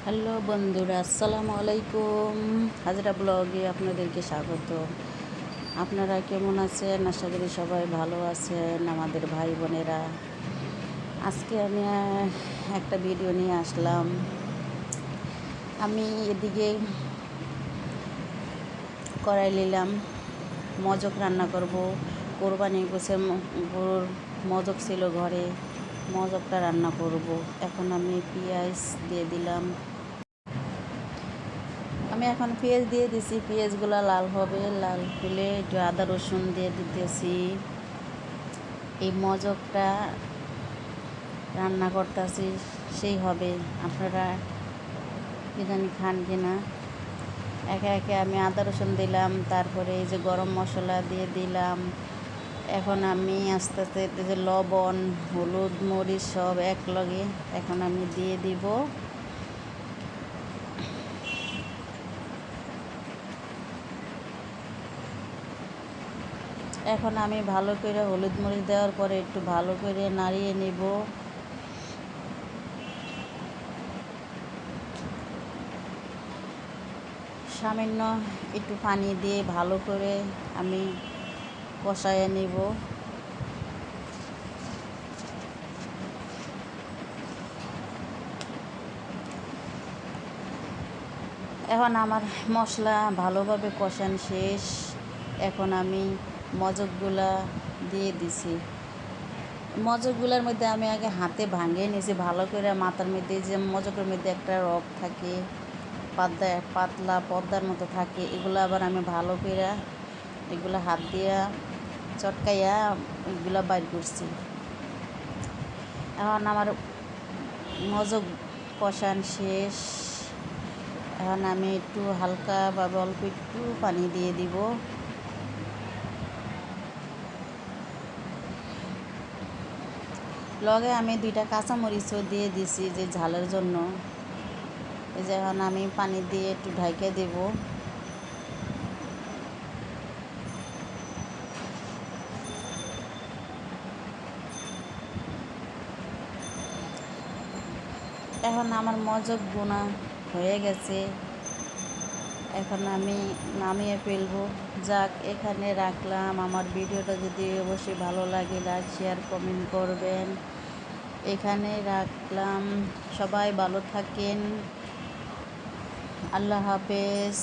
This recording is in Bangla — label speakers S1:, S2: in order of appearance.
S1: হ্যালো বন্ধুরা, আসসালামু আলাইকুম। হাজরা ব্লগে আপনাদেরকে স্বাগত। আপনারা কেমন আছেন? আশা করি সবাই ভালো আছেন। আমাদের ভাই বোনেরা, আজকে আমি একটা ভিডিও নিয়ে আসলাম। আমি এদিকে কড়াই নিলাম, মজক রান্না করব। কোরবানি গোছে গরুর মজক ছিল ঘরে, মজকটা রান্না করব। এখন আমি পেঁয়াজ দিয়ে দিলাম। আমি এখন পেঁয়াজ দিয়ে দিছি, পেঁয়াজগুলো লাল হবে, লাল হলে একটু আদা রসুন দিয়ে দিতেছি। এই মজকটা রান্না করতেছি, সেই হবে। আপনারা কি জানি খান কিনা। একে একে আমি আদা রসুন দিলাম, তারপরে এই যে গরম মশলা দিয়ে দিলাম। এখন আমি আস্তে আস্তে যে লবণ, হলুদ, মরিচ সব এক লগে এখন আমি দিয়ে দিব। এখন আমি ভালো করে হলুদ মরিচ দেওয়ার পরে একটু ভালো করে নাড়িয়ে নিব। সামান্য একটু পানি দিয়ে ভালো করে আমি কষায় নিব। এখন আমার মশলা ভালোভাবে কষান শেষ। এখন আমি মজকগুলা দিয়ে দিছি। মজকগুলোর মধ্যে আমি আগে হাতে ভাঙিয়ে নিয়েছি ভালো করে। মাথার মধ্যে যে মজকের মধ্যে একটা রগ থাকে, পাতলা পর্দার মতো থাকে, এগুলো আবার আমি ভালো করে এগুলো হাত দিয়া চটকাইয়া এগুলো বাইর করছি। এখন আমার মজক কষান শেষ। এখন আমি একটু হালকাভাবে অল্প একটু পানি দিয়ে দিব। লগে আমি 2টা কাঁচামরিচও দিয়ে দিছি যে ঝালের জন্য। এই যে এখন আমি পানি দিয়ে একটু ঢাইকে দেব। এখন আমার মজক বোনা হয়ে গেছে। এখন আমি নামিয়ে ফেলবো। যাক, এখানে রাখলাম। আমার ভিডিওটা যদি অবশ্যই ভালো লাগে লাইক শেয়ার কমেন্ট করবেন। এখানে রাখলাম। সবাই ভালো থাকেন। আল্লাহ হাফেজ।